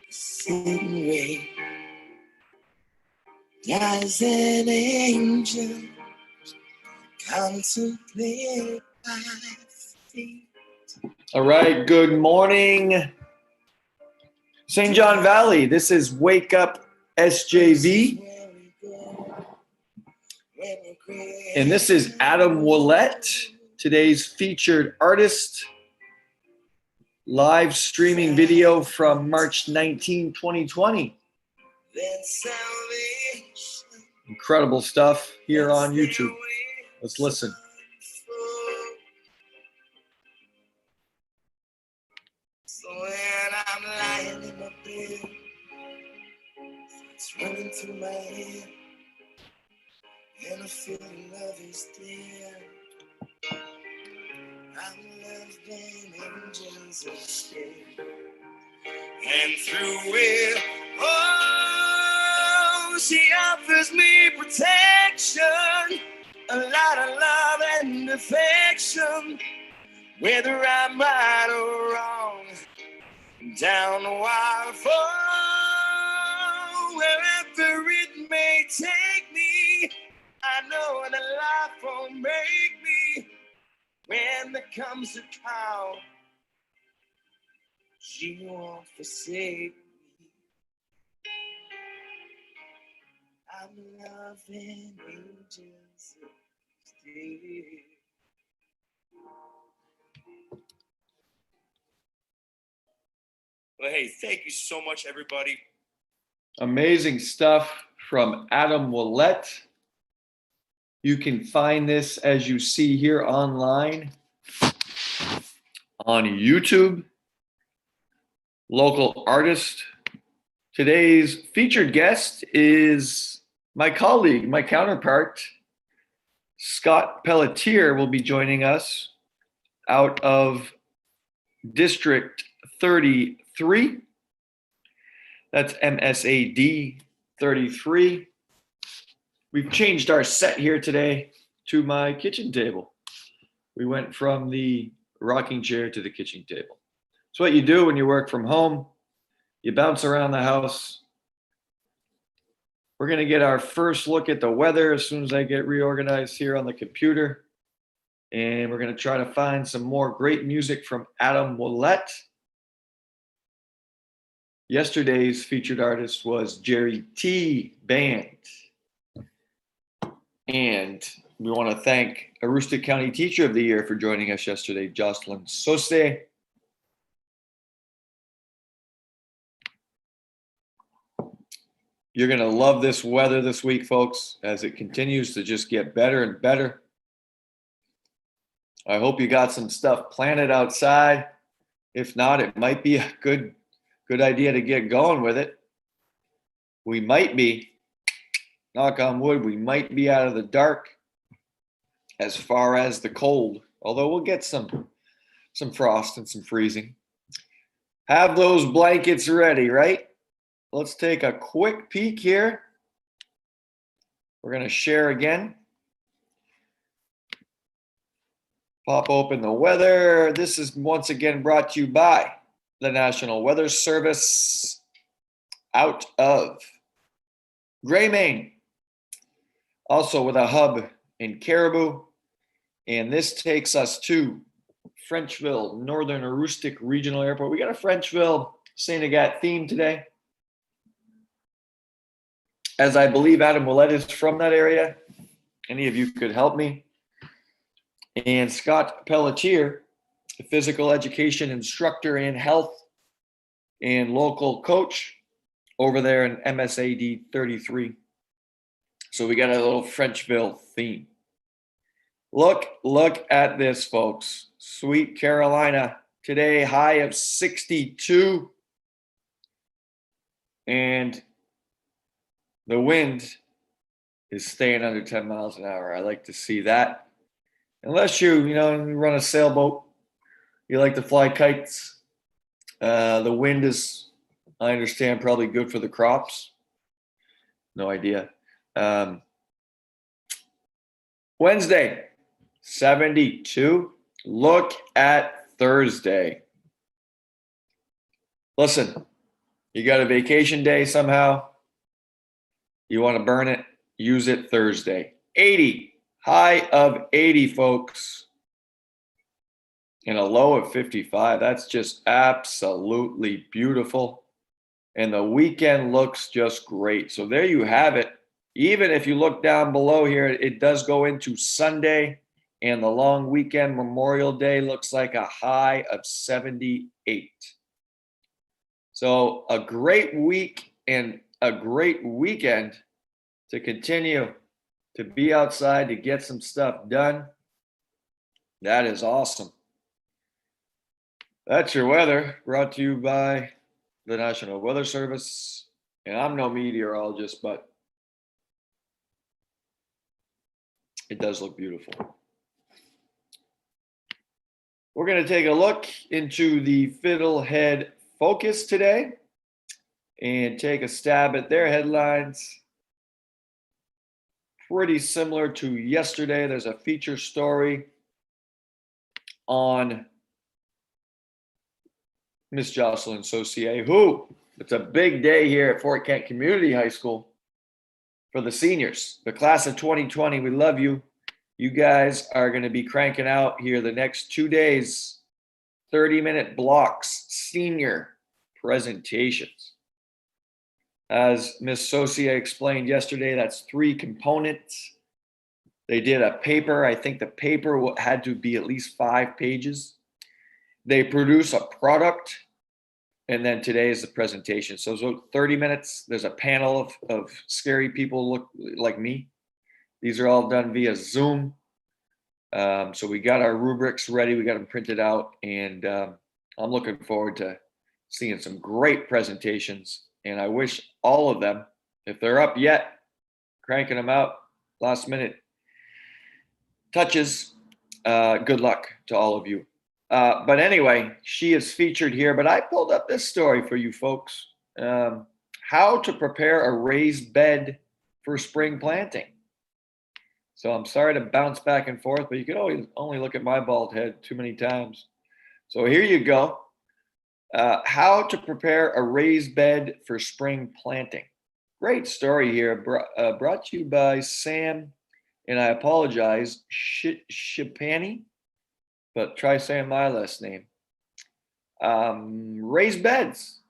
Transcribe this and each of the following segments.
Sitting way as an angel contemplate my feet. All right, good morning, St. John Valley. This is Wake Up SJV. And this is Adam Willett, today's featured artist. Live streaming video from March 19, 2020. Incredible stuff here on YouTube. Let's listen. So when I'm lying in my bed, it's running through my head, and I feel love is there. I'm loved and angels are stay. And through it, oh, she offers me protection, a lot of love and affection, whether I'm right or wrong, down the waterfall, wherever it may take me, I know that life won't break me. When there comes a call, she won't forsake me. I'm loving angels still. Well, hey, thank you so much, everybody. Amazing stuff from Adam Willett. You can find this, as you see here, online on YouTube. Local artist. Today's featured guest is my colleague, my counterpart, Scott Pelletier will be joining us out of District 33. That's MSAD 33. We've changed our set here today to my kitchen table. We went from the rocking chair to the kitchen table. It's what you do when you work from home. You bounce around the house. We're going to get our first look at the weather as soon as I get reorganized here on the computer. And we're going to try to find some more great music from Adam Willett. Yesterday's featured artist was Jerry T. Band. And we want to thank Aroostook County Teacher of the Year for joining us yesterday, Jocelyn Sose. You're going to love this weather this week, folks, as it continues to just get better and better. I hope you got some stuff planted outside. If not, it might be a good idea to get going with it. We might be, knock on wood, we might be out of the dark as far as the cold, although we'll get some frost and some freezing. Have those blankets ready, right? Let's take a quick peek here. We're going to share again. Pop open the weather. This is once again brought to you by the National Weather Service out of Gray, Maine. Also with a hub in Caribou. And this takes us to Frenchville, Northern Aroostook Regional Airport. We got a Frenchville St. Agathe theme today, as I believe Adam Willett is from that area. Any of you could help me. And Scott Pelletier, a physical education instructor and health and local coach over there in MSAD 33. So we got a little Frenchville theme. Look at this, folks. Sweet Carolina today, high of 62. And the wind is staying under 10 miles an hour. I like to see that. Unless you run a sailboat, you like to fly kites. The wind is, I understand, probably good for the crops. No idea. Wednesday, 72. Look at Thursday. Listen, You got a vacation day somehow. You want to burn it, use it Thursday. 80, high of 80, folks. And a low of 55. That's just absolutely beautiful. And the weekend looks just great. So there you have it. Even if you look down below here, it does go into Sunday, and the long weekend, Memorial Day, looks like a high of 78. So a great week and a great weekend to continue to be outside to get some stuff done. That is awesome. That's your weather, brought to you by the National Weather Service. And I'm no meteorologist, but it does look beautiful. We're going to take a look into the Fiddlehead Focus today and take a stab at their headlines. Pretty similar to yesterday. There's a feature story on Miss Jocelyn Saucier, who, it's a big day here at Fort Kent Community High School for the seniors. The class of 2020, we love you. You guys are going to be cranking out here the next 2 days, 30-minute blocks, senior presentations. As Ms. Saucier explained yesterday, that's 3 components. They did a paper. I think the paper had to be at least 5 pages. They produce a product, and then today is the presentation. So 30 minutes, there's a panel of scary people look like me. These are all done via Zoom. So we got our rubrics ready. We got them printed out, and I'm looking forward to seeing some great presentations. And I wish all of them, if they're up yet, cranking them out, last minute touches, good luck to all of you. But anyway, she is featured here, but I pulled up this story for you folks. How to prepare a raised bed for spring planting. So I'm sorry to bounce back and forth, but you can always only look at my bald head too many times. So here you go. How to prepare a raised bed for spring planting. Great story here, brought to you by Sam, and I apologize, Shipani, but try saying my last name. Raised beds.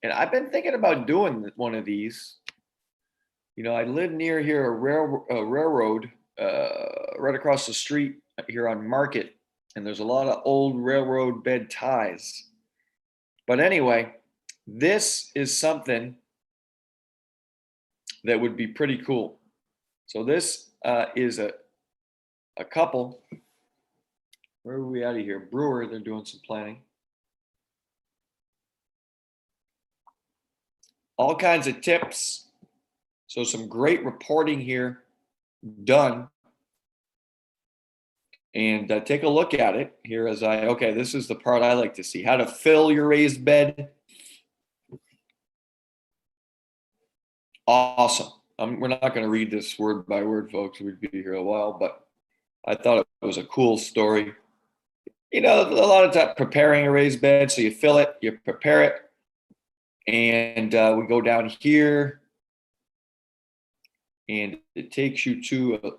And I've been thinking about doing one of these. You know, I live near here, a railroad right across the street here on Market, and there's a lot of old railroad bed ties. But anyway, this is something that would be pretty cool. So this is a couple. Where are we out of here? Brewer, they're doing some planning. All kinds of tips. So some great reporting here done. And take a look at it here as okay, this is the part I like to see. How to fill your raised bed. Awesome. We're not going to read this word by word, folks. We'd be here a while, but I thought it was a cool story. You know, a lot of time preparing a raised bed. So you fill it, you prepare it, and we go down here. And it takes you to,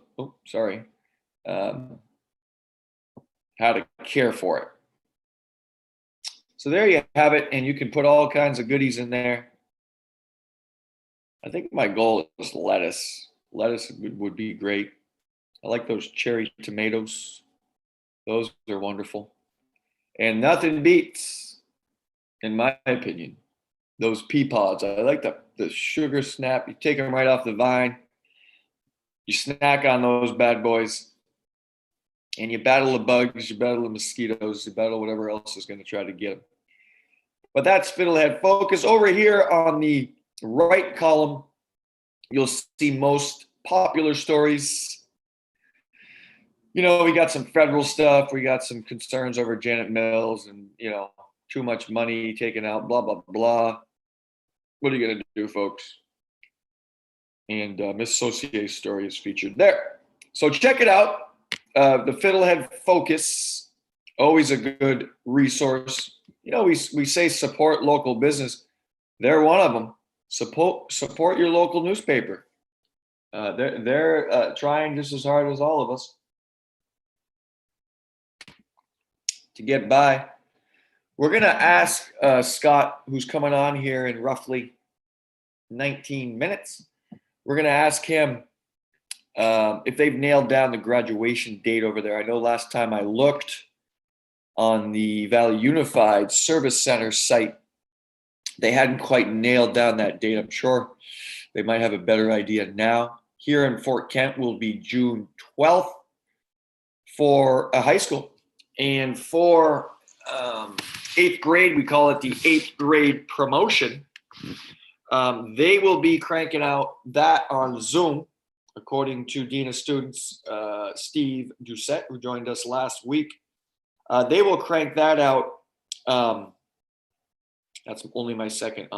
how to care for it. So there you have it, and you can put all kinds of goodies in there. I think my goal is lettuce. Lettuce would be great. I like those cherry tomatoes. Those are wonderful. And nothing beats, in my opinion, those pea pods. I like the sugar snap. You take them right off the vine. You snack on those bad boys, and you battle the bugs, you battle the mosquitoes, you battle whatever else is going to try to get them. But that's Fiddlehead Focus. Over here on the right column, you'll see most popular stories. You know, we got some federal stuff. We got some concerns over Janet Mills and, you know, too much money taken out, blah, blah, blah. What are you going to do, folks? And Miss Saucier's story is featured there. So check it out. The Fiddlehead Focus, always a good resource. You know, we say support local business. They're one of them. Support your local newspaper. They're trying just as hard as all of us to get by. We're gonna ask Scott, who's coming on here in roughly 19 minutes. We're gonna ask him if they've nailed down the graduation date over there. I know last time I looked on the Valley Unified Service Center site, they hadn't quite nailed down that date. I'm sure they might have a better idea now. Here in Fort Kent will be June 12th for a high school. And for 8th grade, we call it the 8th grade promotion. They will be cranking out that on Zoom, according to Dean of Students, Steve Doucette, who joined us last week. They will crank that out. That's only my second.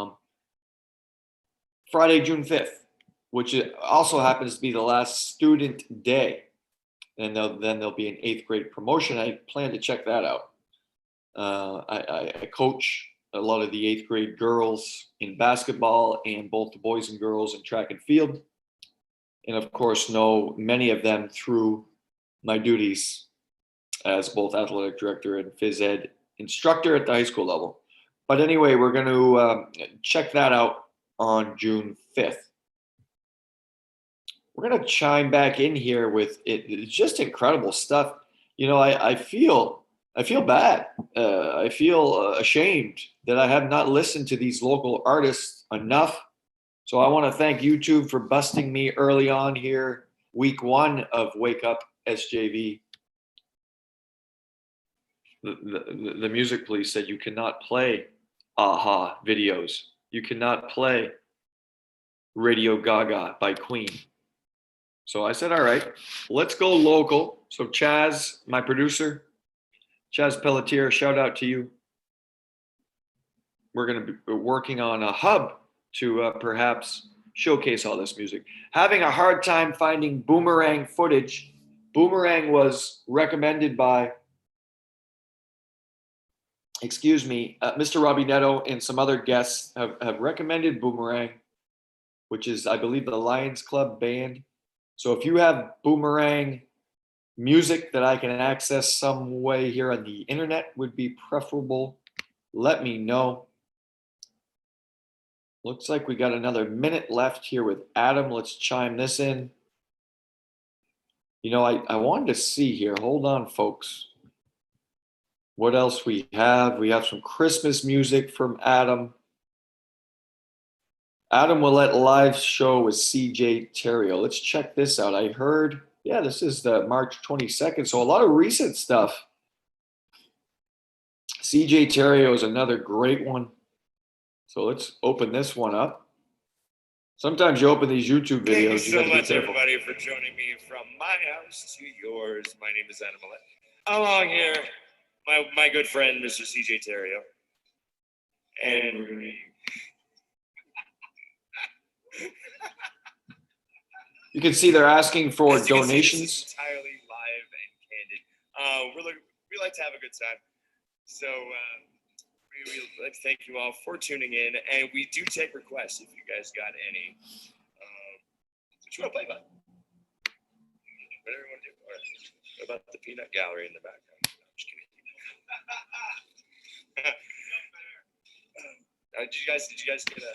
Friday, June 5th, which also happens to be the last student day. And then there'll be an 8th grade promotion. I plan to check that out. I coach a lot of the 8th grade girls in basketball and both the boys and girls in track and field. And of course, know many of them through my duties as both athletic director and phys ed instructor at the high school level. But anyway, we're going to check that out on June 5th. We're going to chime back in here with it. It's just incredible stuff. You know, I feel bad. I feel ashamed that I have not listened to these local artists enough. So I want to thank YouTube for busting me early on here, week 1 of Wake Up SJV. The music police said you cannot play Aha videos. You cannot play Radio Gaga by Queen. So I said, all right, let's go local. So Chaz, my producer, Chaz Pelletier, shout out to you. We're going to be working on a hub to perhaps showcase all this music. Having a hard time finding Boomerang footage. Boomerang was recommended by, Mr. Robbie Netto and some other guests have recommended Boomerang, which is, I believe, the Lions Club band. So if you have Boomerang music that I can access some way here on the internet would be preferable, let me know. Looks like we got another minute left here with Adam. Let's chime this in. You know, I wanted to see here. Hold on, folks. What else we have? We have some Christmas music from Adam. Adam will let live show with CJ Terrio. Let's check this out. I heard, yeah, this is the March 22nd. So a lot of recent stuff. CJ Terrio is another great one. So let's open this one up. Sometimes you open these YouTube videos. Thank you so much, everybody, for joining me from my house to yours. My name is Adam Millett. Along here, my good friend, Mr. CJ Terrio. And we're going to be... You can see they're asking for donations. It's entirely live and candid. We like to have a good time. So we like to thank you all for tuning in. And we do take requests if you guys got any. What you want to play about? Whatever you want to do. Or what about the peanut gallery in the background? No, I'm just kidding. Did you guys get a...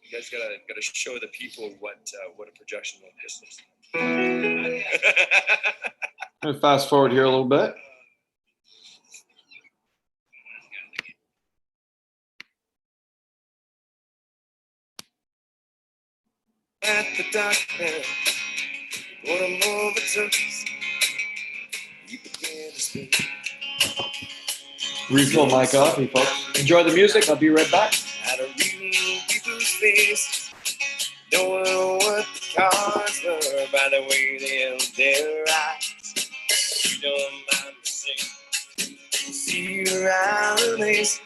You guys gotta show the people what a projection like this looks like. I'm gonna fast forward here a little bit. At the doctor, what I'm overtook, you begin to speak. Refill my coffee, folks. Enjoy the music. I'll be right back. At a real people's face, knowing what the cars were by the way they held their eyes. You don't mind the same. See your eyes,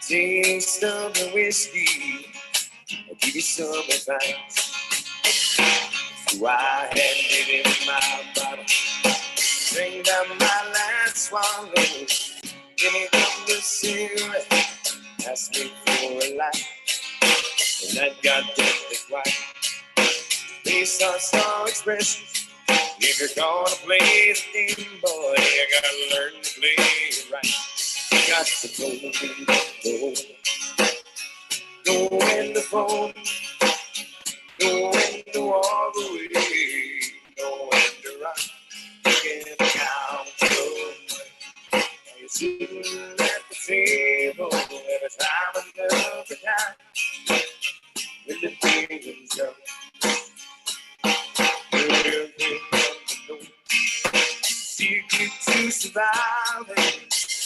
taste of the whiskey. I'll give you some advice. So I handed him my bottle, drank down my last swallow. Give me the cigarette. asked me for a light, and that got deathly quiet. Based on star expressions, if you're gonna play the game, boy, you gotta learn to play it right. You got to go when the phone, go when to walk away, go when to run, get out of you're sitting at the table every time another time when the feelings come. Secret to surviving,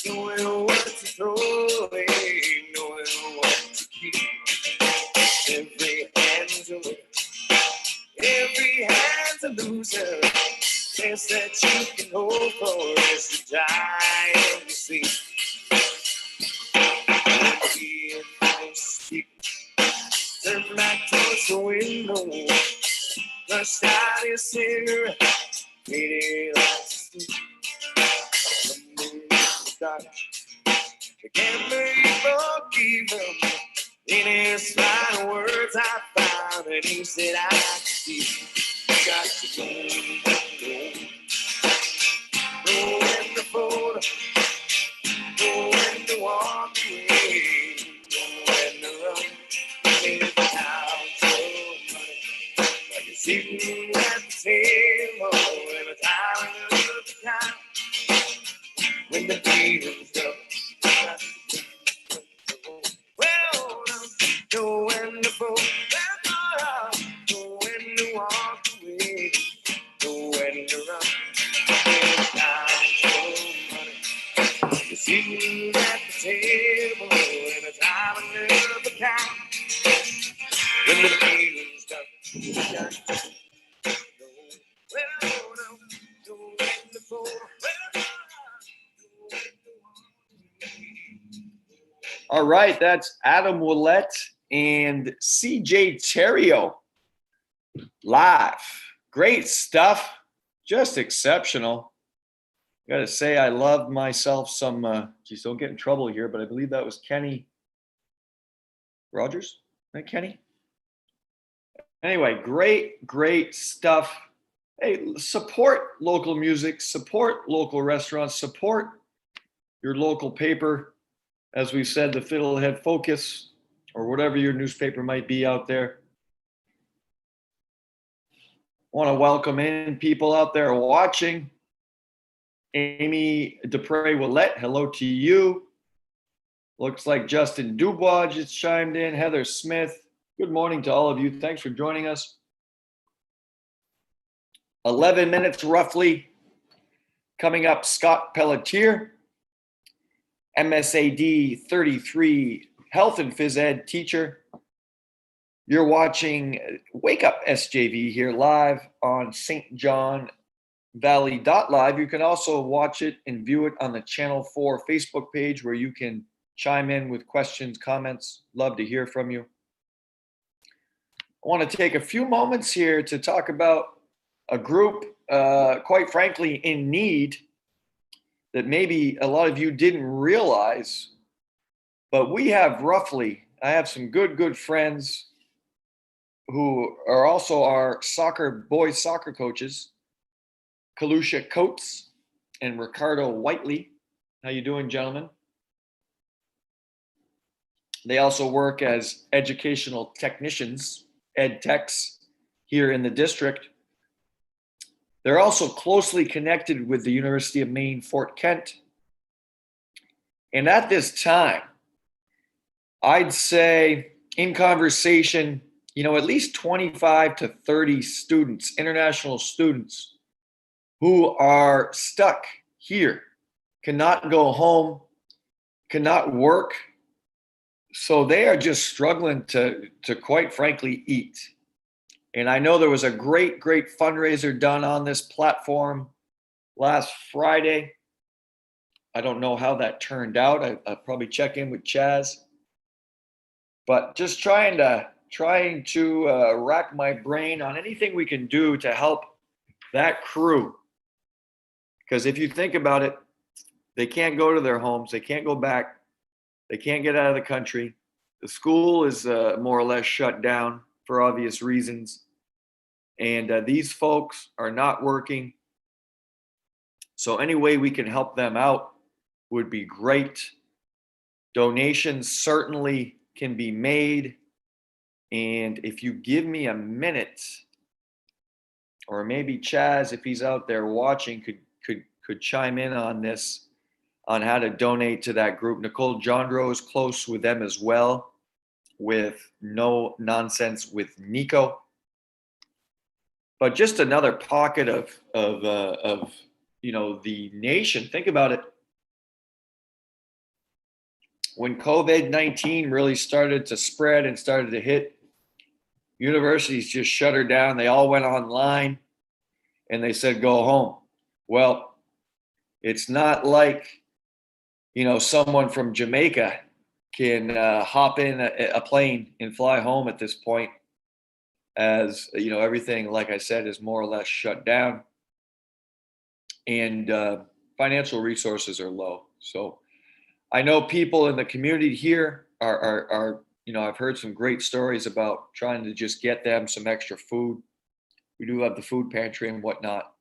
knowing what to throw away, knowing what to keep. Every hand's a winner, every hand's a loser. Best that you can hope for is to die in your sleep. Turn back towards the window, brush out your cigarette, made it like sleep. The moon is dark, the gambler you forgive him. In his final words I found, and he said I could see. Got to go in the photo, go in the walk away, go in the run, in the house of money. Like you're sitting at the table every time another time when the feeling's up. Well, go in the photo, go in the walk away, go in the run. You're sitting at the table every time another time when the feeling's done. All right, that's Adam Willett and CJ Terrio live. Great stuff, just exceptional. I gotta say, I love myself some, geez, don't get in trouble here, but I believe that was Kenny Rogers, right, Kenny? Anyway, great stuff. Hey, support local music, support local restaurants, support your local paper. As we said, the Fiddlehead Focus, or whatever your newspaper might be out there. I want to welcome in people out there watching. Amy Dupre Willette, hello to you. Looks like Justin Dubois just chimed in. Heather Smith, good morning to all of you. Thanks for joining us. 11 minutes roughly. Coming up, Scott Pelletier, MSAD 33 Health and Phys Ed teacher. You're watching Wake Up SJV here live on St. John Valley.live. You can also watch it and view it on the Channel 4 Facebook page where you can chime in with questions, comments. Love to hear from you. I want to take a few moments here to talk about a group, quite frankly, in need that maybe a lot of you didn't realize, but we have roughly, I have some good friends who are also our boys soccer coaches, Kalusha Coates and Ricardo Whiteley. How you doing, gentlemen? They also work as educational technicians, ed techs here in the district. They're also closely connected with the University of Maine, Fort Kent. And at this time, I'd say in conversation, at least 25 to 30 students, international students, who are stuck here, cannot go home, cannot work. So they are just struggling to quite frankly eat. And I know there was a great fundraiser done on this platform last Friday. I don't know how that turned out. I'll probably check in with Chaz. But just trying to rack my brain on anything we can do to help that crew. Because if you think about it, they can't go to their homes. They can't go back. They can't get out of the country. The school is more or less shut down for obvious reasons. And these folks are not working. So any way we can help them out would be great. Donations certainly can be made. And if you give me a minute, or maybe Chaz, if he's out there watching, could chime in on this, on how to donate to that group. Nicole Jondro is close with them as well, with No Nonsense with Nico. But just another pocket of the nation. Think about it. When COVID-19 really started to spread and started to hit, universities just shut her down. They all went online and they said, go home. Well, it's not like, someone from Jamaica can hop in a plane and fly home at this point, as everything, like I said, is more or less shut down, and financial resources are low. So I know people in the community here are I've heard some great stories about trying to just get them some extra food. We do have the food pantry and whatnot.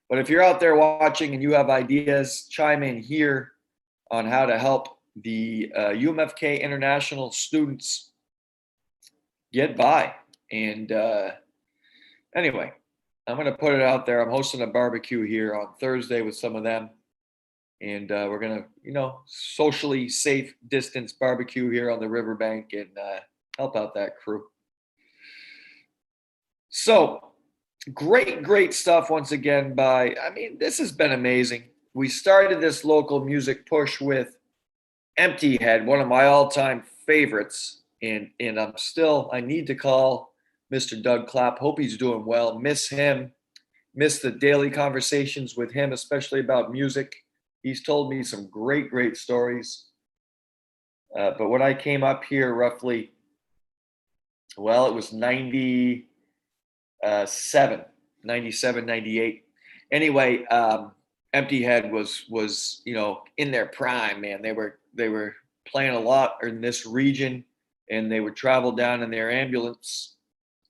But if you're out there watching and you have ideas, chime in here on how to help the UMFK international students get by. And anyway, I'm going to put it out there. I'm hosting a barbecue here on Thursday with some of them. And we're going to, socially safe distance barbecue here on the riverbank and help out that crew. So great stuff once again this has been amazing. We started this local music push with Empty Head, one of my all-time favorites. And I need to call Mr. Doug Clapp. Hope he's doing well. Miss him. Miss the daily conversations with him, especially about music. He's told me some great stories. But when I came up here roughly, it was 97, 98. Anyway, Empty Head was in their prime, man. They were playing a lot in this region, and they would travel down in their ambulance.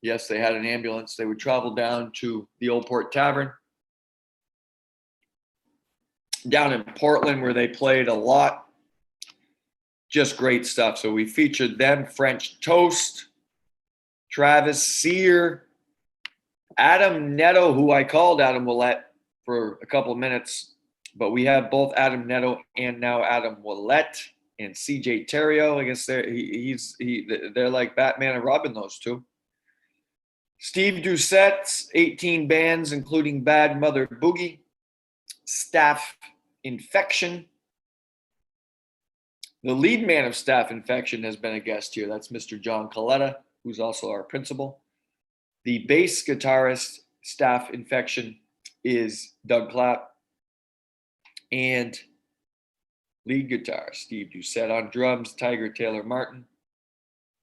Yes, they had an ambulance. They would travel down to the Old Port Tavern down in Portland, where they played a lot. Just great stuff. So we featured them, French Toast, Travis Sear, Adam Netto, who I called Adam Willett for a couple of minutes, but we have both Adam Netto and now Adam Willett and CJ Terrio. I guess they're like Batman and Robin, those two. Steve Doucette's 18 bands, including Bad Mother Boogie, Staff Infection. The lead man of Staff Infection has been a guest here. That's Mr. John Coletta, who's also our principal. The bass guitarist, Staff Infection, is Doug Clapp. And lead guitar, Steve Doucette. On drums, Tiger Taylor Martin.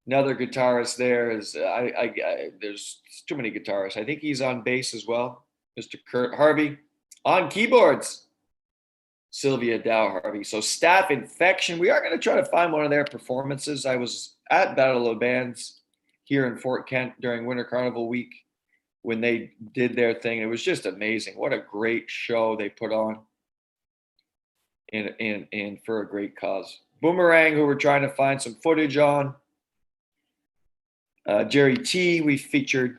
Another guitarist there is, there's too many guitarists. I think he's on bass as well, Mr. Kurt Harvey. On keyboards, Sylvia Dow Harvey. So Staff Infection, we are going to try to find one of their performances. I was at Battle of the Bands here in Fort Kent during Winter Carnival week when they did their thing. It was just amazing. What a great show they put on, and for a great cause. Boomerang, who we're trying to find some footage on. Jerry T, we featured.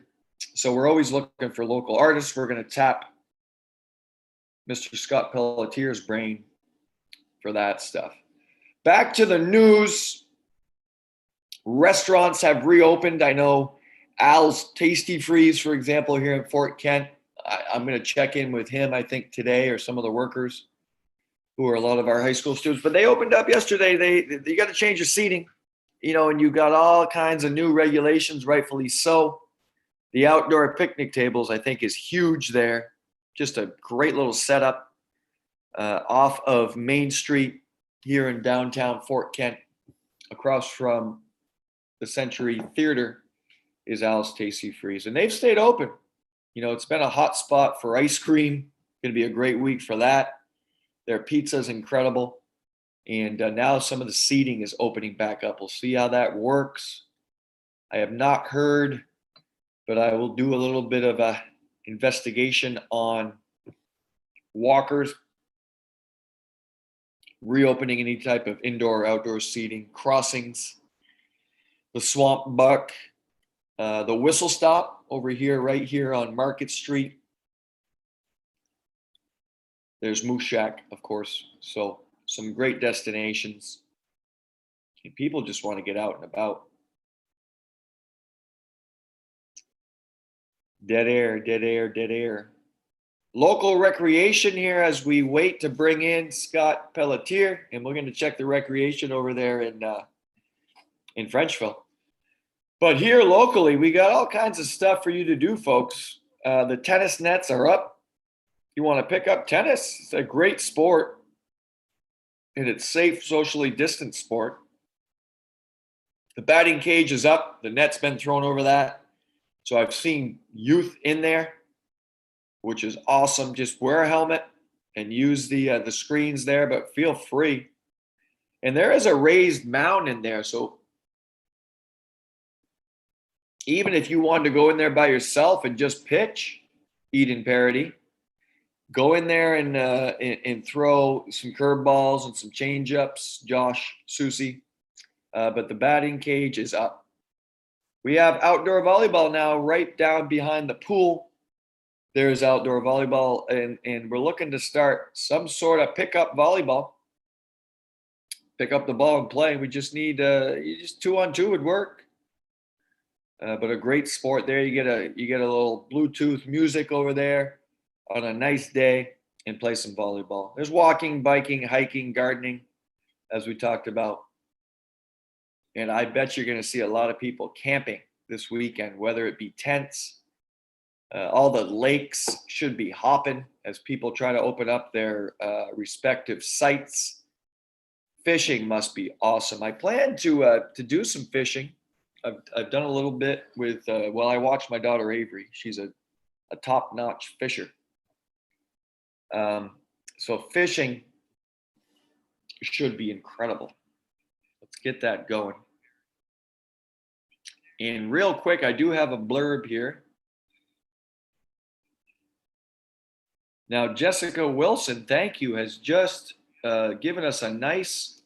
So we're always looking for local artists. We're going to tap Mr. Scott Pelletier's brain for that stuff. Back to the news. Restaurants have reopened. I know Al's Tasty Freeze, for example, here in Fort Kent. I'm going to check in with him, I think, today, or some of the workers who are a lot of our high school students. But they opened up yesterday. You got to change your seating, and you got all kinds of new regulations, rightfully so. The outdoor picnic tables, I think, is huge there. Just a great little setup off of Main Street here in downtown Fort Kent, across from the Century Theater, is Al's Tasty Freeze. And they've stayed open. It's been a hot spot for ice cream. Going to be a great week for that. Their pizza is incredible. And now some of the seating is opening back up. We'll see how that works. I have not heard, but I will do a little bit of a investigation on walkers reopening any type of indoor or outdoor seating, crossings, the swamp buck, the whistle stop over here, right here on Market Street. There's Moose Shack, of course. So some great destinations. And people just want to get out and about. Dead air, dead air, dead air. Local recreation here as we wait to bring in Scott Pelletier, and we're going to check the recreation over there in Frenchville. But here locally, we got all kinds of stuff for you to do, folks. The tennis nets are up. You want to pick up tennis? It's a great sport, and it's safe, socially distant sport. The batting cage is up. The net's been thrown over that. So I've seen youth in there, which is awesome. Just wear a helmet and use the screens there, but feel free. And there is a raised mound in there, so even if you wanted to go in there by yourself and just pitch, Eden Parody, go in there and throw some curveballs and some changeups, Josh Susie. But the batting cage is up. We have outdoor volleyball now right down behind the pool. There's outdoor volleyball, and we're looking to start some sort of pickup volleyball. Pick up the ball and play. We just need just 2-on-2 would work. But a great sport there. You get a little Bluetooth music over there on a nice day and play some volleyball. There's walking, biking, hiking, gardening, as we talked about. And I bet you're going to see a lot of people camping this weekend, whether it be tents. All the lakes should be hopping as people try to open up their respective sites. Fishing must be awesome. I plan to do some fishing. I've done a little bit with, I watch my daughter Avery. She's a top-notch fisher. So fishing should be incredible. Let's get that going. And real quick, I do have a blurb here. Now, Jessica Wilson, thank you, has just given us a nice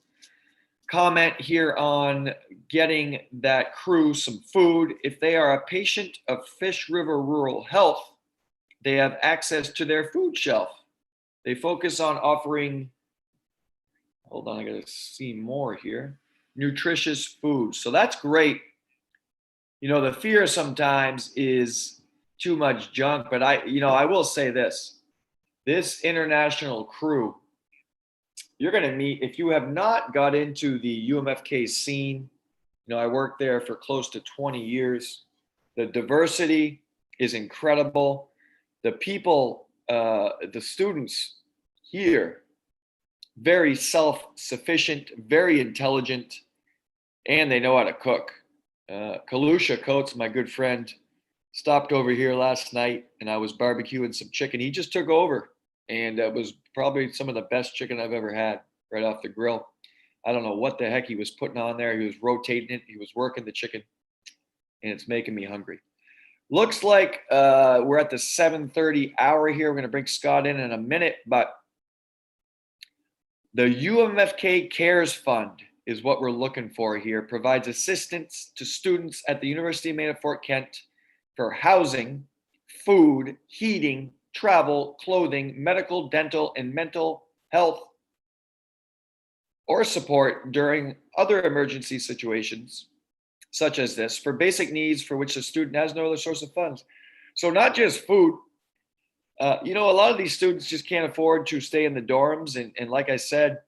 comment here on getting that crew some food. If they are a patient of Fish River Rural Health, they have access to their food shelf. They focus on offering, hold on, I gotta see more here, nutritious food. So that's great. You know, the fear sometimes is too much junk, but I will say this international crew, you're going to meet, if you have not got into the UMFK scene, I worked there for close to 20 years. The diversity is incredible. The people, the students here, very self-sufficient, very intelligent, and they know how to cook. Kalusha Coates, my good friend, stopped over here last night, and I was barbecuing some chicken. He just took over, and it was probably some of the best chicken I've ever had right off the grill. I don't know what the heck he was putting on there. He was rotating it. He was working the chicken, and it's making me hungry. Looks like we're at the 7:30 hour here. We're going to bring Scott in a minute, but the UMFK Cares Fund is what we're looking for here. Provides assistance to students at the University of Maine at Fort Kent for housing, food, heating, travel, clothing, medical, dental, and mental health or support during other emergency situations such as this for basic needs for which the student has no other source of funds. So not just food. A lot of these students just can't afford to stay in the dorms. And like I said,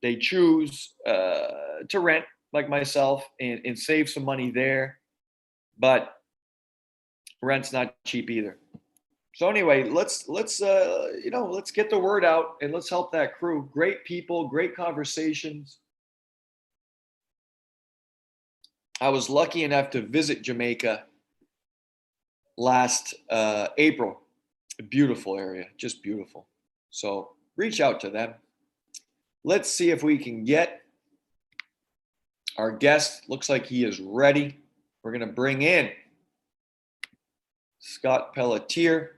they choose to rent like myself and save some money there. But rent's not cheap either. So anyway, let's get the word out and let's help that crew. Great people, great conversations. I was lucky enough to visit Jamaica last April. A beautiful area, just beautiful. So reach out to them. let's see if we can get our guest. Looks like he is ready. We're going to bring in Scott Pelletier.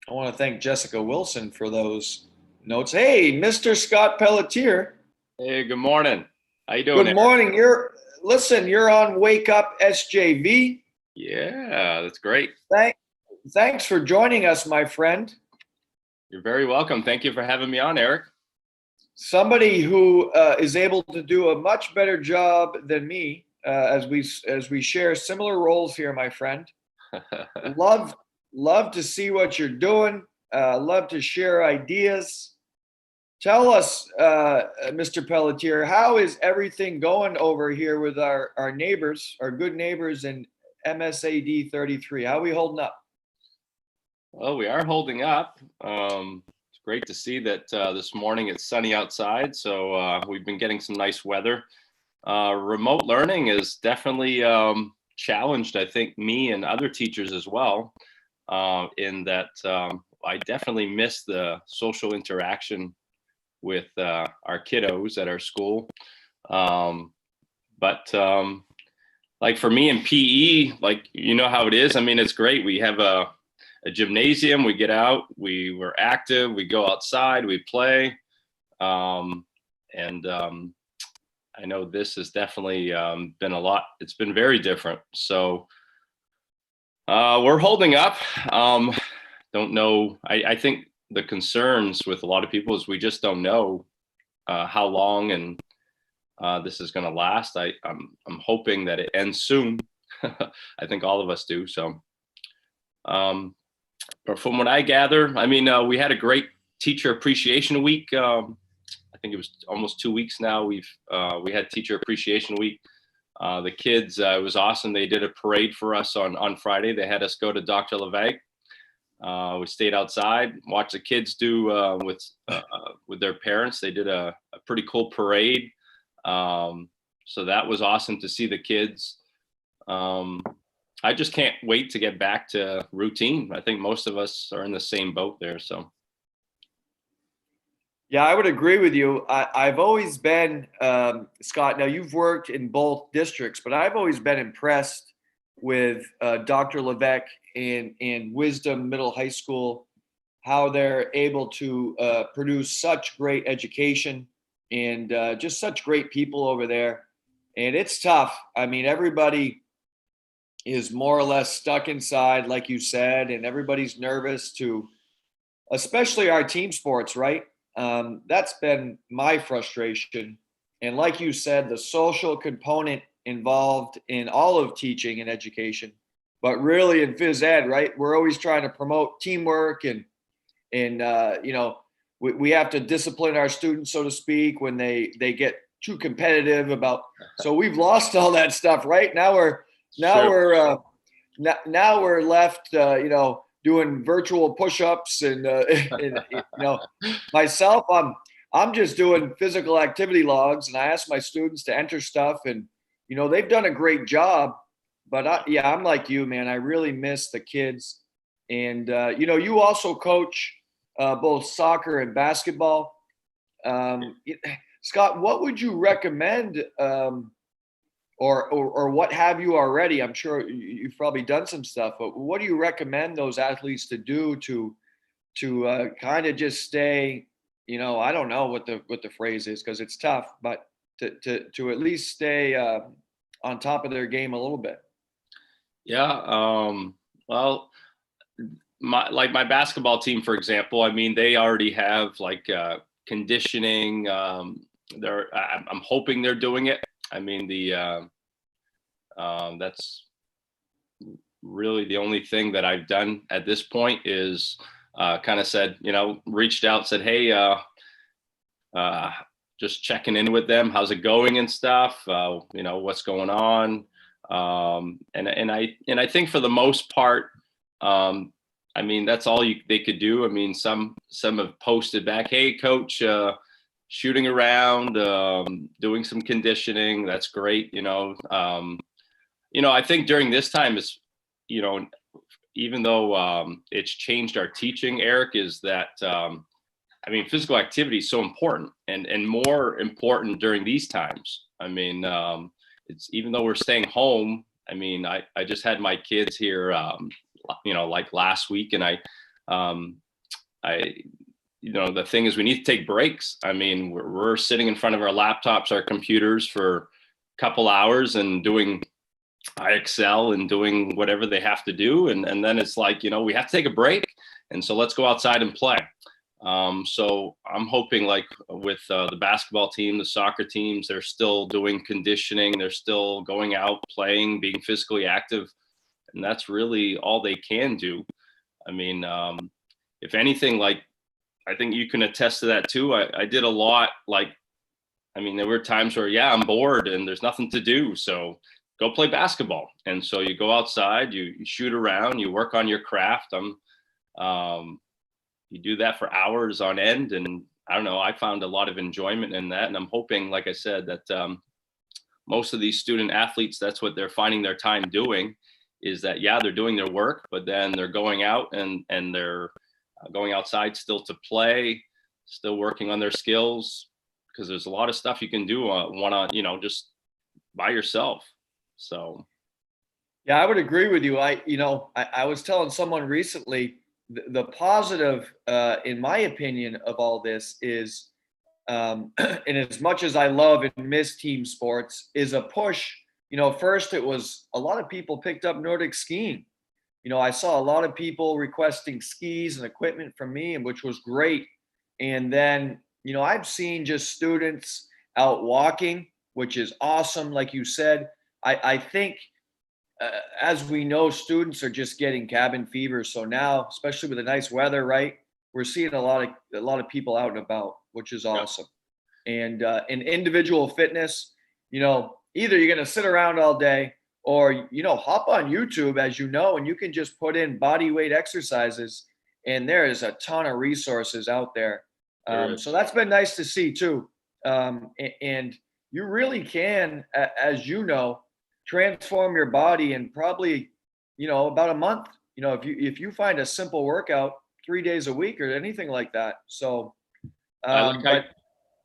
I want to thank Jessica Wilson for those notes. Hey, Mr. Scott Pelletier. Hey, good morning. How you doing? Good morning. You're on Wake Up SJV. Yeah, that's great. Thanks for joining us, my friend. You're very welcome. Thank you for having me on, Eric. Somebody who is able to do a much better job than me, as we share similar roles here, my friend. Love to see what you're doing. Love to share ideas. Tell us, Mr. Pelletier, how is everything going over here with our neighbors, our good neighbors in MSAD 33? How are we holding up? Well, we are holding up. It's great to see that this morning it's sunny outside, so we've been getting some nice weather. Remote learning is definitely challenged, I think, me and other teachers as well, in that I definitely miss the social interaction with our kiddos at our school. But like for me in PE, like, you know how it is. I mean, it's great. We have a gymnasium, we get out, we're active, we go outside, we play. I know this has definitely been a lot. It's been very different. So we're holding up. Don't know. I think the concerns with a lot of people is we just don't know how long and this is going to last. I'm hoping that it ends soon. I think all of us do. So, but from what I gather, I mean, we had a great Teacher Appreciation Week. I think it was almost 2 weeks now. We had Teacher Appreciation Week. The kids, it was awesome. They did a parade for us on Friday. They had us go to Dr. Levesque. We stayed outside, watched the kids do with their parents. They did a pretty cool parade. So that was awesome to see the kids. I just can't wait to get back to routine. I think most of us are in the same boat there. So. Yeah, I would agree with you. I've always been, Scott, now you've worked in both districts, but I've always been impressed with Dr. Levesque and Wisdom Middle High School, how they're able to produce such great education and just such great people over there. And it's tough. I mean, everybody is more or less stuck inside, like you said, and everybody's nervous to, especially our team sports, right? That's been my frustration. And like you said, the social component involved in all of teaching and education, but really in phys ed, right? We're always trying to promote teamwork and you know, we have to discipline our students, so to speak, when they get too competitive about. So we've lost all that stuff, right? Now we're left, you know, doing virtual push-ups and you know, myself, I'm just doing physical activity logs, and I ask my students to enter stuff, and you know, they've done a great job. But I'm like you, man. I really miss the kids, and you know, you also coach both soccer and basketball. Scott, what would you recommend? Or what have you already? I'm sure you've probably done some stuff, but what do you recommend those athletes to do to kind of just stay, you know, I don't know what the phrase is because it's tough, but to at least stay on top of their game a little bit? Yeah. Well, my basketball team, for example, I mean, they already have like conditioning. I'm hoping they're doing it. I mean, that's really the only thing that I've done at this point is kind of said, you know, reached out, said, hey, just checking in with them. How's it going and stuff? You know, what's going on? And I think for the most part, I mean, that's all they could do. I mean, some have posted back, hey, coach, shooting around, doing some conditioning. That's great. You know, I think during this time is, you know, even though it's changed our teaching, Eric, is that I mean, physical activity is so important, and more important during these times. I mean, it's even though we're staying home. I mean, I just had my kids here, like last week, and I, the thing is we need to take breaks. I mean, we're sitting in front of our laptops, our computers for a couple hours and doing Excel and doing whatever they have to do. And then it's like, we have to take a break. And so let's go outside and play. So I'm hoping like with the basketball team, the soccer teams, they're still doing conditioning. They're still going out, playing, being physically active. And that's really all they can do. I mean, if anything, like, I think you can attest to that too. I did a lot. Like, I mean, there were times where, I'm bored and there's nothing to do. So go play basketball. And so you go outside, you shoot around, you work on your craft. You do that for hours on end. And I don't know, I found a lot of enjoyment in that. And I'm hoping, like I said, that most of these student athletes, that's what they're finding their time doing, is that, they're doing their work, but then they're going out and they're going outside still to play, still working on their skills, because there's a lot of stuff you can do just by yourself. So. Yeah, I would agree with you. I was telling someone recently, the positive, in my opinion, of all this is, and as much as I love and miss team sports, is a push. First it was a lot of people picked up Nordic skiing. I saw a lot of people requesting skis and equipment from me, and which was great. And then, I've seen just students out walking, which is awesome. Like you said, I think, as we know, students are just getting cabin fever. So now, especially with the nice weather, right, we're seeing a lot of people out and about, which is awesome. And in individual fitness, either you're going to sit around all day, or, hop on YouTube, as and you can just put in body weight exercises, and there is a ton of resources out there. So that's been nice to see too. And you really can, as transform your body in probably, about a month, if you find a simple workout 3 days a week or anything like that. So,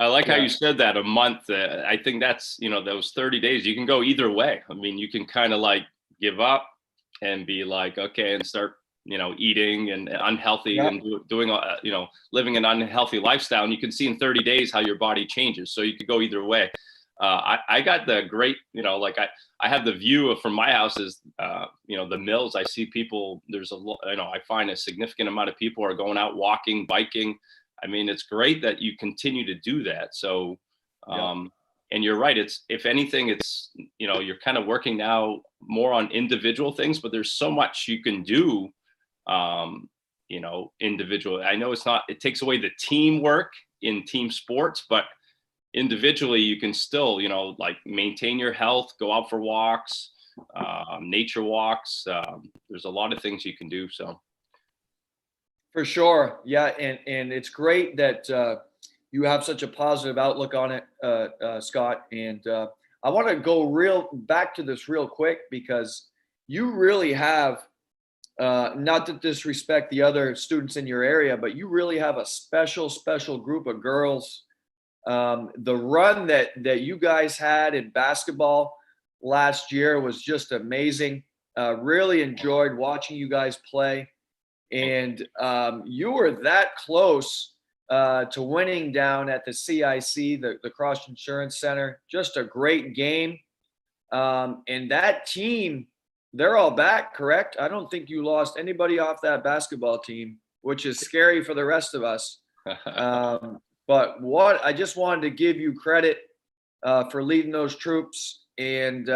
I like how you said that, a month. I think that's, those 30 days, you can go either way. I mean, you can kind of like give up and be like, okay, and start, eating and unhealthy and doing, living an unhealthy lifestyle. And you can see in 30 days how your body changes. So you could go either way. I got the great, I have the view from my house is, the mills. I see people, there's I find a significant amount of people are going out walking, biking. I mean, it's great that you continue to do that. So, and you're right. It's, if anything, it's, you're kind of working now more on individual things, but there's so much you can do, individually. I know it takes away the teamwork in team sports, but individually you can still, like maintain your health, go out for walks, nature walks. There's a lot of things you can do. So. For sure. Yeah. And it's great that you have such a positive outlook on it, Scott. And I want to go back to this real quick, because you really have, not to disrespect the other students in your area, but you really have a special group of girls. The run that you guys had in basketball last year was just amazing. Really enjoyed watching you guys play. And you were that close to winning down at the CIC, the Cross Insurance Center. Just a great game. And that team, they're all back, correct? I don't think you lost anybody off that basketball team, which is scary for the rest of us. But I just wanted to give you credit for leading those troops. And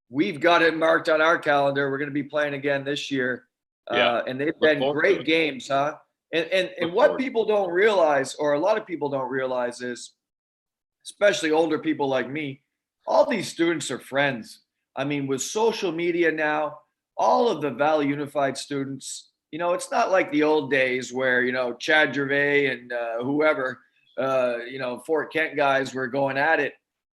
we've got it marked on our calendar. We're going to be playing again this year. And they've been great games, huh? And what people don't realize, or a lot of people don't realize, is, especially older people like me, all these students are friends. I mean, with social media now, all of the Valley Unified students, it's not like the old days where, Chad Gervais and whoever, Fort Kent guys were going at it.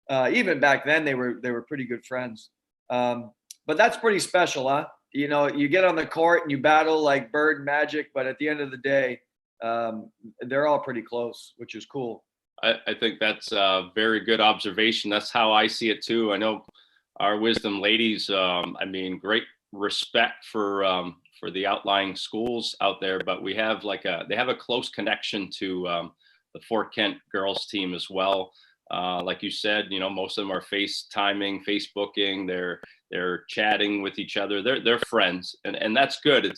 Even back then, they were pretty good friends. But that's pretty special, huh? You get on the court and you battle like bird magic, but at the end of the day, they're all pretty close, which is cool. I think that's a very good observation. That's how I see it too. I know our Wisdom ladies, I mean, great respect for the outlying schools out there, but we have they have a close connection to the Fort Kent girls team as well. Like you said, you know, most of them are FaceTiming, Facebooking, they're chatting with each other. They're friends, and that's good.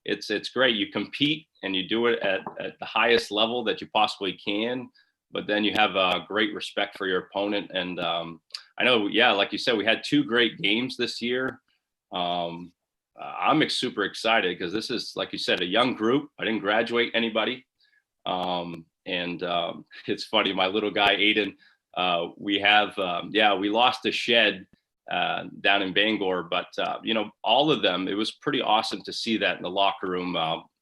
It's great. You compete and you do it at the highest level that you possibly can, but then you have a great respect for your opponent. And I know, yeah, like you said, we had 2 great games this year. I'm super excited because this is, like you said, a young group. I didn't graduate anybody. It's funny, my little guy, Aiden, we lost a shed down in Bangor, but you know, all of them, it was pretty awesome to see that in the locker room.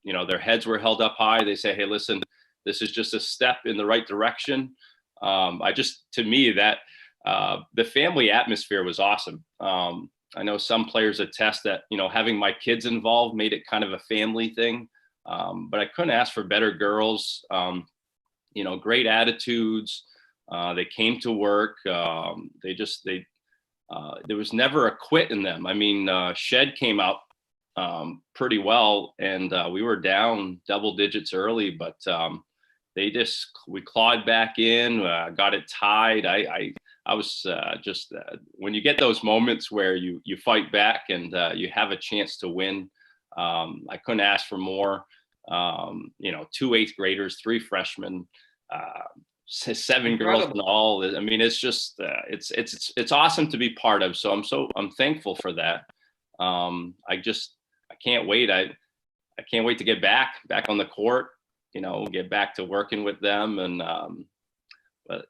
You know, their heads were held up high. They say, hey, listen, this is just a step in the right direction. To me, that the family atmosphere was awesome. I know some players attest that, you know, having my kids involved made it kind of a family thing. But I couldn't ask for better girls. You know, great attitudes. They came to work. There was never a quit in them. I mean, Shed came out pretty well, and we were down double digits early, but we clawed back in, got it tied. I was when you get those moments where you fight back and you have a chance to win, I couldn't ask for more. You know, 2 8th graders, 3 freshmen, 7 girls in all. I mean, it's just it's awesome to be part of. So I'm thankful for that. I can't wait. I can't wait to get back on the court. You know, get back to working with them, and but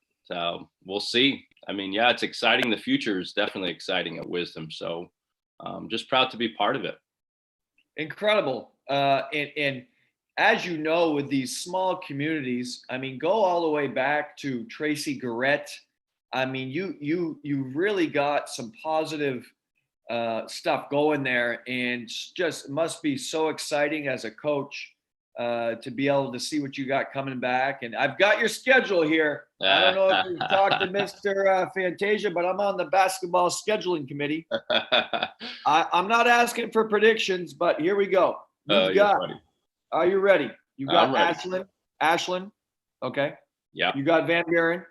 we'll see. I mean, yeah, it's exciting. The future is definitely exciting at Wisdom. So just proud to be part of it. Incredible. And as you know, with these small communities, I mean, go all the way back to Tracy Garrett. I mean, you really got some positive stuff going there, and just must be so exciting as a coach to be able to see what you got coming back. And I've got your schedule here. I don't know if you've talked to Mr. Fantasia, but I'm on the basketball scheduling committee. I'm not asking for predictions, but here we go. Are you ready? You got Ashland. Okay. Yeah. You got Van Buren,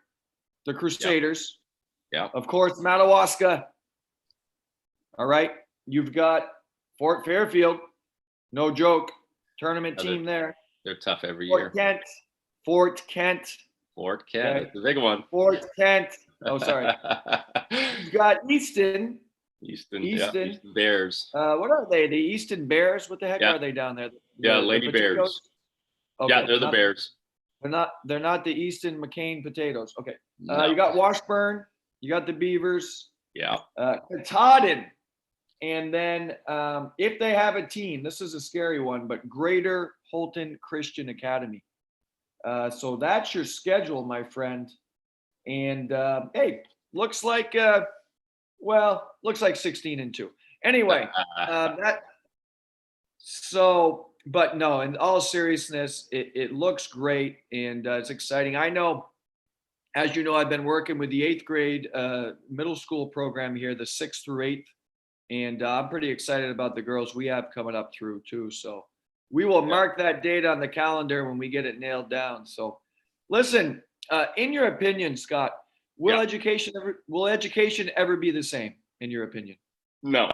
the Crusaders. Yeah. Of course, Madawaska. All right. You've got Fort Fairfield. No joke. Tournament team there. They're tough every year. Fort Kent. Okay. It's a big one. Fort Kent. Oh, sorry. You've got Easton. Easton Bears. What are they? The Easton Bears? What the heck are they down there? Lady Bears. Okay, yeah, they're the Bears. They're not the Easton McCain potatoes. Okay. No. You got Washburn. You got the Beavers. Yeah. Katahdin. And then if they have a team, this is a scary one, but Greater Holton Christian Academy. So that's your schedule, my friend. And hey, looks like 16-2. Anyway, but no, in all seriousness, it looks great, and it's exciting. I know, as you know, I've been working with the 8th grade middle school program here, the 6th through 8th. And I'm pretty excited about the girls we have coming up through too. So we will mark that date on the calendar when we get it nailed down. So listen, in your opinion, Scott, will education ever be the same, in your opinion? No,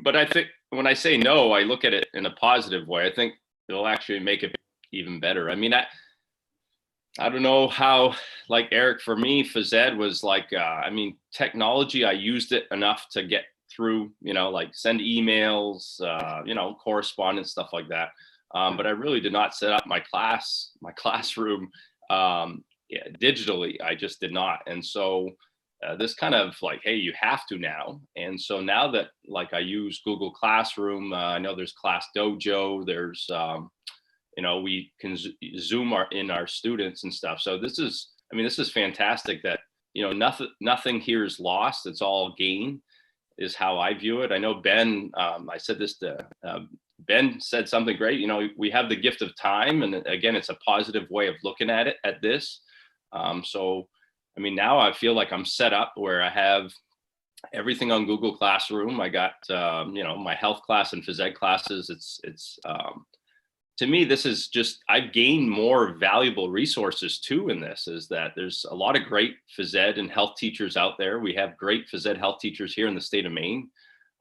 but I think when I say no, I look at it in a positive way. I think it'll actually make it even better. I mean, I don't know how, like Eric, for me, phys ed was like, technology, I used it enough to get through, like send emails, correspondence, stuff like that. But I really did not set up my classroom digitally. I just did not. And so this kind of like, hey, you have to now. And so now that like I use Google Classroom, I know there's Class Dojo, there's, we can Zoom our students and stuff. So this is fantastic that, nothing here is lost. It's all gain, is how I view it. I know Ben, I said this to Ben said something great. We have the gift of time, and again, it's a positive way of looking at this. So, I mean, now I feel like I'm set up where I have everything on Google Classroom. I got, my health class and phys ed classes. To me, this is just, I've gained more valuable resources too in this, is that there's a lot of great phys ed and health teachers out there. We have great phys ed health teachers here in the state of Maine,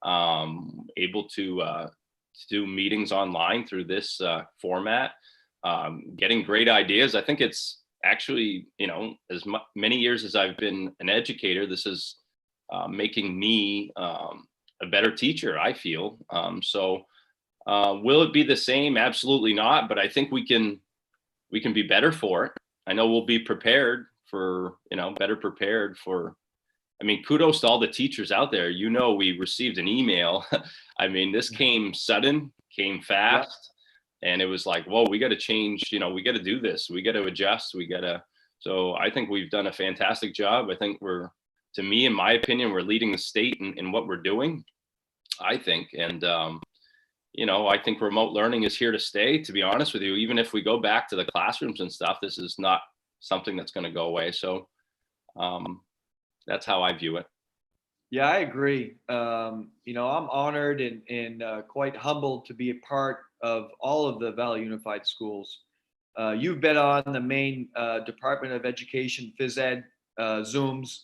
able to do meetings online through this format, getting great ideas. I think it's actually, as many years as I've been an educator, this is making me a better teacher, I feel. Will it be the same? Absolutely not. But I think we can be better for it. I know we'll be prepared for, better prepared for. I mean, kudos to all the teachers out there. We received an email. I mean, this came sudden, came fast, and it was like, whoa, we got to change. We got to do this. We got to adjust. So I think we've done a fantastic job. I think to me, in my opinion, we're leading the state in what we're doing, I think. And, I think remote learning is here to stay, to be honest with you. Even if we go back to the classrooms and stuff, this is not something that's going to go away. So that's how I view it. Yeah, I agree. I'm honored and quite humbled to be a part of all of the Valley Unified Schools. You've been on the Maine Department of Education phys ed Zooms,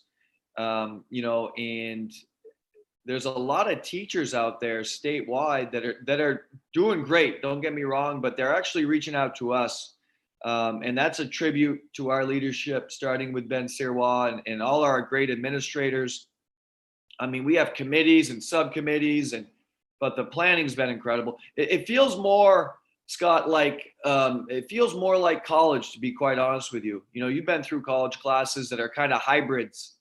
and there's a lot of teachers out there statewide that are doing great. Don't get me wrong, but they're actually reaching out to us. And that's a tribute to our leadership, starting with Ben Sirois and all our great administrators. I mean, we have committees and subcommittees, but the planning's been incredible. It feels more, Scott, it feels more like college, to be quite honest with you. You've been through college classes that are kind of hybrids,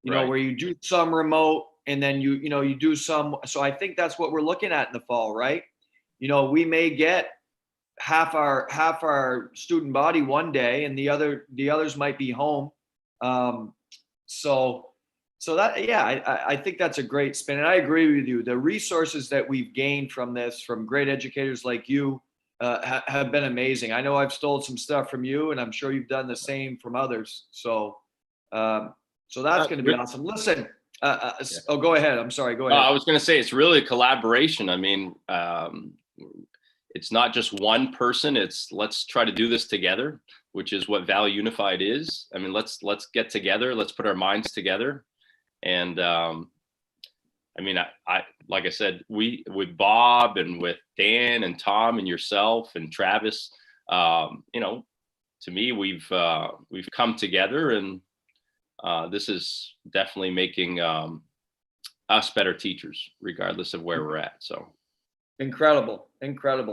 Right. Where you do some remote and then you do some. So I think that's what we're looking at in the fall, right? We may get half our student body one day, and the others might be home. So that, yeah, I think that's a great spin, and I agree with you. The resources that we've gained from this, from great educators like you, have been amazing. I know I've stolen some stuff from you, and I'm sure you've done the same from others. So that's going to be awesome. Listen. Oh, go ahead. I'm sorry. Go ahead. I was going to say, it's really a collaboration. I mean, it's not just one person. Let's try to do this together, which is what Valley Unified is. I mean, let's get together. Let's put our minds together. And I mean, I like I said, with Bob and with Dan and Tom and yourself and Travis, to me, we've come together, and this is definitely making us better teachers, regardless of where we're at. So incredible.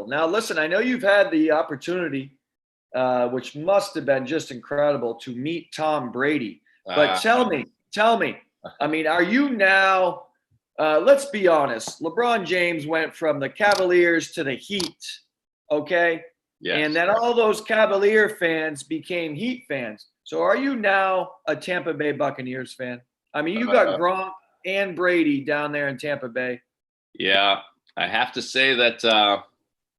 Now, listen, I know you've had the opportunity, which must have been just incredible, to meet Tom Brady. But tell me, I mean, are you now? Let's be honest. LeBron James went from the Cavaliers to the Heat, okay? Yes. And then all those Cavalier fans became Heat fans. So are you now a Tampa Bay Buccaneers fan? I mean, you got Gronk and Brady down there in Tampa Bay. Yeah, I have to say that,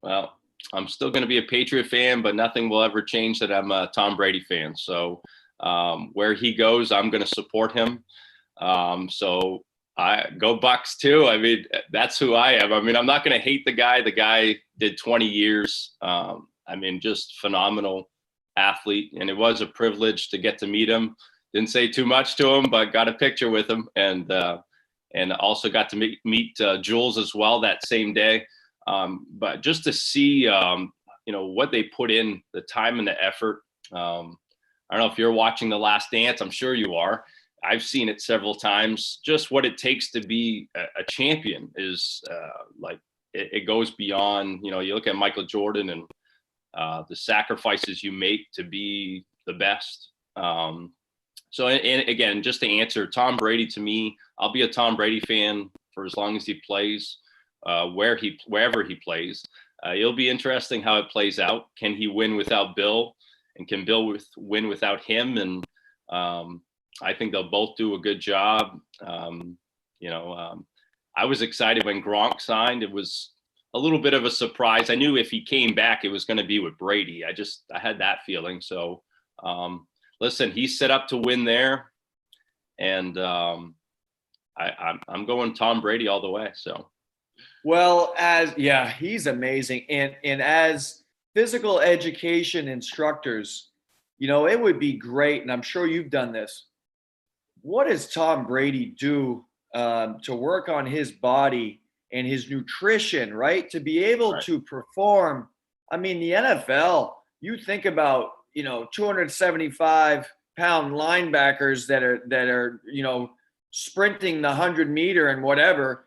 well, I'm still going to be a Patriot fan, but nothing will ever change that I'm a Tom Brady fan. So where he goes, I'm going to support him. So I go Bucs too. I mean, that's who I am. I mean, I'm not going to hate the guy. The guy did 20 years. I mean, just phenomenal athlete. And it was a privilege to get to meet him. Didn't say too much to him, but got a picture with him. And also got to meet Jules as well that same day. But just to see, what they put in, the time and the effort. I don't know if you're watching The Last Dance. I'm sure you are. I've seen it several times. Just what it takes to be a champion is it goes beyond, you look at Michael Jordan and the sacrifices you make to be the best. So, and again, just to answer, Tom Brady, to me, I'll be a Tom Brady fan for as long as he plays, wherever he plays. It'll be interesting how it plays out. Can he win without Bill, and can Bill win without him? And I think they'll both do a good job. I was excited when Gronk signed. It was a little bit of a surprise. I knew if he came back, it was going to be with Brady. I had that feeling. So, listen, he's set up to win there, and I'm going Tom Brady all the way. So, Well, he's amazing, and as physical education instructors, it would be great, and I'm sure you've done this. What does Tom Brady do to work on his body and his nutrition, right? To be able right. to perform. I mean, the NFL, you think about, 275-pound linebackers that are, sprinting the 100-meter and whatever,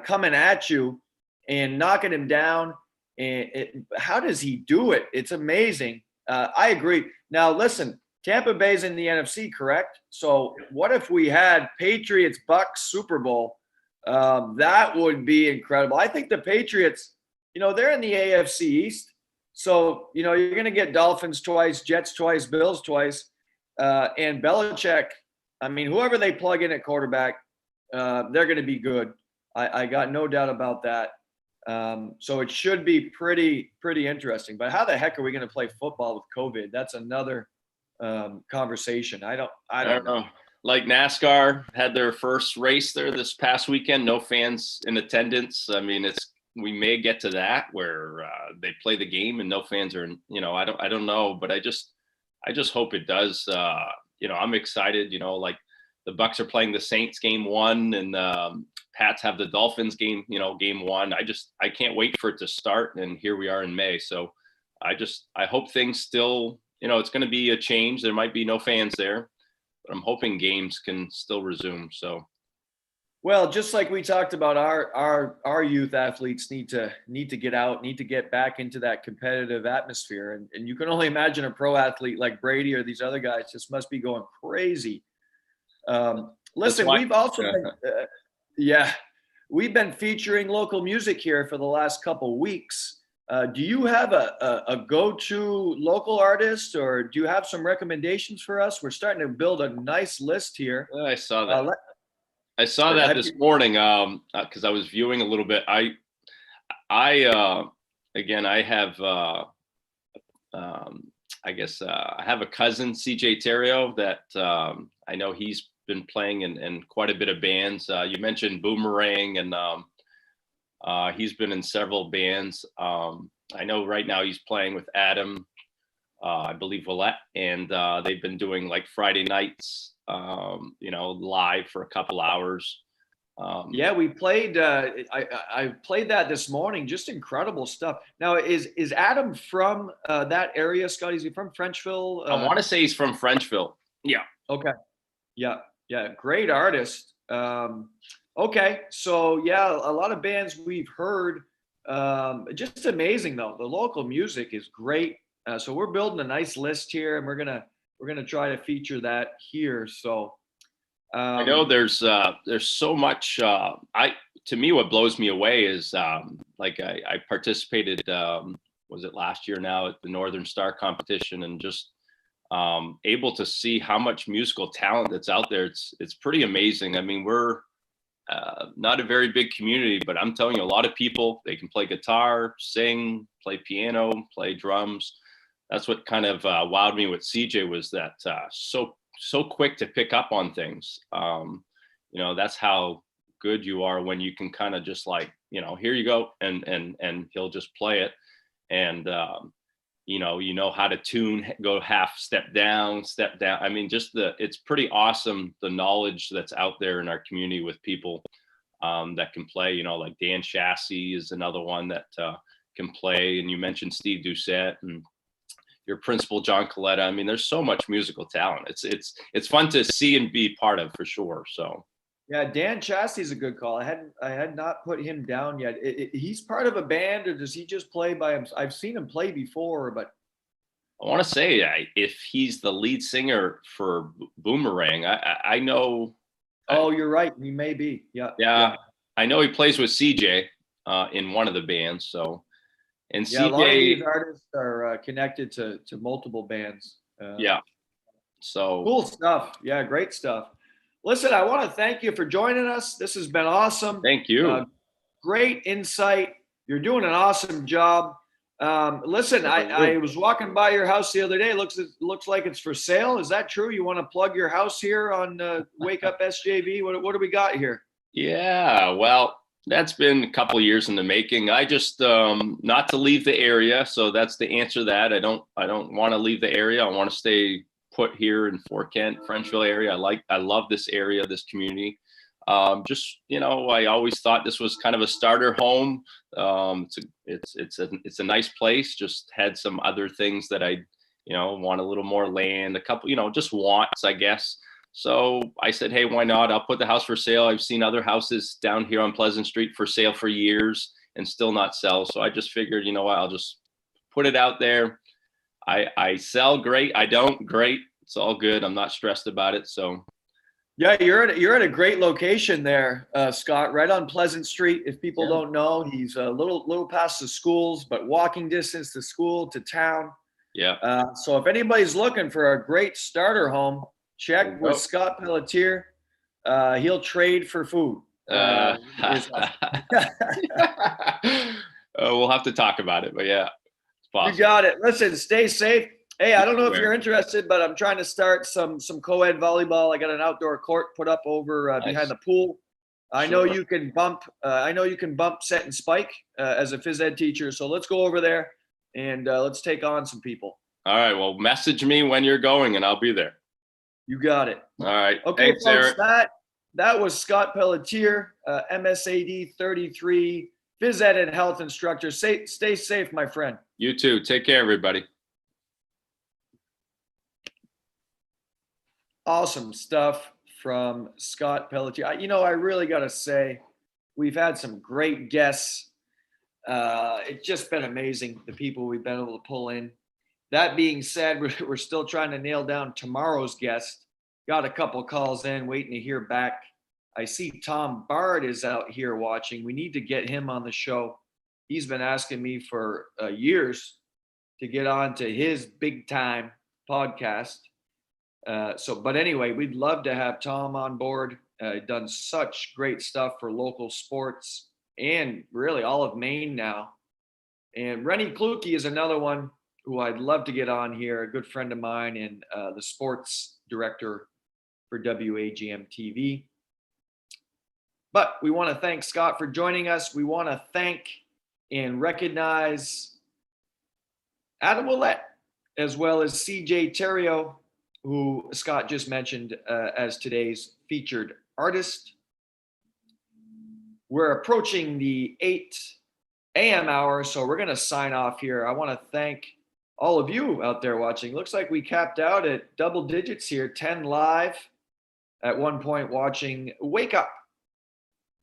coming at you and knocking him down. And how does he do it? It's amazing. I agree. Now, listen, Tampa Bay's in the NFC, correct? So what if we had Patriots Bucks Super Bowl? That would be incredible. I think the Patriots, they're in the AFC East. So, you're going to get Dolphins twice, Jets twice, Bills twice. And Belichick, I mean, whoever they plug in at quarterback, they're going to be good. I got no doubt about that. So it should be pretty interesting. But how the heck are we going to play football with COVID? That's another conversation. I don't know. Like NASCAR had their first race there this past weekend, no fans in attendance. I mean, we may get to that where they play the game and no fans are, I don't know, but I just hope it does. I'm excited, like the Bucks are playing the Saints game 1 and Pats have the Dolphins game, game 1. I can't wait for it to start. And here we are in May. So I hope things still, it's going to be a change. There might be no fans there, but I'm hoping games can still resume. So. Well, just like we talked about, our youth athletes need to get out, need to get back into that competitive atmosphere, and you can only imagine a pro athlete like Brady or these other guys just must be going crazy. Listen, we've also we've been featuring local music here for the last couple weeks. Do you have a go-to local artist, or do you have some recommendations for us? We're starting to build a nice list here. I saw that. I saw that this morning because I was viewing a little bit. I have I have a cousin, CJ Terrio, that I know he's been playing in quite a bit of bands. You mentioned Boomerang, and he's been in several bands. I know right now he's playing with Adam, I believe Willette, and they've been doing like Friday nights, live for a couple hours. We played. I played that this morning. Just incredible stuff. Now, is Adam from that area, Scott? Is he from Frenchville? I want to say he's from Frenchville. Yeah. Okay. Yeah. Great artist. Okay. So a lot of bands we've heard. Just amazing though. The local music is great. So we're building a nice list here, and we're gonna try to feature that here. So I know there's so much. To me, what blows me away is I participated. Was it last year now at the Northern Star competition, and just able to see how much musical talent that's out there. It's pretty amazing. I mean, we're not a very big community, but I'm telling you, a lot of people, they can play guitar, sing, play piano, play drums. That's what kind of wowed me with CJ was that so quick to pick up on things. That's how good you are when you can kind of just like, here you go, and he'll just play it. And how to tune, go half step down. I mean, it's pretty awesome, the knowledge that's out there in our community with people that can play, like Dan Chassis is another one that can play. And you mentioned Steve Doucette and your principal, John Coletta. I mean, there's so much musical talent. It's fun to see and be part of, for sure. So. Yeah, Dan Chassis is a good call. I had not put him down yet. He's part of a band, or does he just play by himself? I've seen him play before, but I want to say if he's the lead singer for Boomerang, I know. Oh, you're right. He may be. Yeah. I know he plays with CJ in one of the bands. So, and CJ, a lot of these artists are connected to multiple bands. So cool stuff. Yeah, great stuff. Listen, I want to thank you for joining us. This has been awesome. Thank you. Great insight. You're doing an awesome job. Listen, I was walking by your house the other day. Looks like it's for sale. Is that true? You want to plug your house here on Wake Up SJV? What do we got here? Yeah, well, that's been a couple of years in the making. I just not to leave the area, so that's the answer to that. I don't want to leave the area. I want to stay put here in Fort Kent, Frenchville area. I love this area, this community. Just, I always thought this was kind of a starter home. It's a nice place. Just had some other things that I, want a little more land, a couple, just wants, I guess. So I said, hey, why not? I'll put the house for sale. I've seen other houses down here on Pleasant Street for sale for years and still not sell. So I just figured, what, I'll just put it out there. I sell great. I don't great. It's all good. I'm not stressed about it. So yeah, you're at a great location there, Scott, right on Pleasant Street. If people don't know, he's a little past the schools, but walking distance to school, to town. Yeah. So if anybody's looking for a great starter home, check with Scott Pelletier. He'll trade for food. We'll have to talk about it, but yeah, it's possible. You got it. Listen, stay safe. Hey, I don't know if you're interested, but I'm trying to start some co-ed volleyball. I got an outdoor court put up over behind the pool. I know you can bump. Set and spike as a phys ed teacher. So let's go over there and let's take on some people. All right. Well, message me when you're going, and I'll be there. You got it. All right. Okay, thanks, folks. Eric. That was Scott Pelletier, MSAD 33, phys ed and health instructor. Stay safe, my friend. You too. Take care, everybody. Awesome stuff from Scott Pelletier. I really got to say, we've had some great guests. It's just been amazing, the people we've been able to pull in. That being said, we're still trying to nail down tomorrow's guest. Got a couple calls in, waiting to hear back. I see Tom Bard is out here watching. We need to get him on the show. He's been asking me for years to get on to his big time podcast. But anyway, we'd love to have Tom on board. Done such great stuff for local sports and really all of Maine now. And Rennie Kluke is another one who I'd love to get on here, a good friend of mine and the sports director for WAGM TV. But we want to thank Scott for joining us. We want to thank and recognize Adam Willett, as well as CJ Terrio, who Scott just mentioned as today's featured artist. We're approaching the 8 a.m. hour, so we're going to sign off here. I want to thank all of you out there watching. Looks like we capped out at double digits here, 10 live at one point watching Wake Up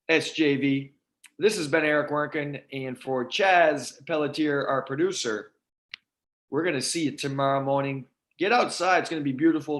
SJV. This has been Eric Werntgen, and for Chaz Pelletier, our producer, we're going to see you tomorrow morning. Get outside. It's going to be beautiful.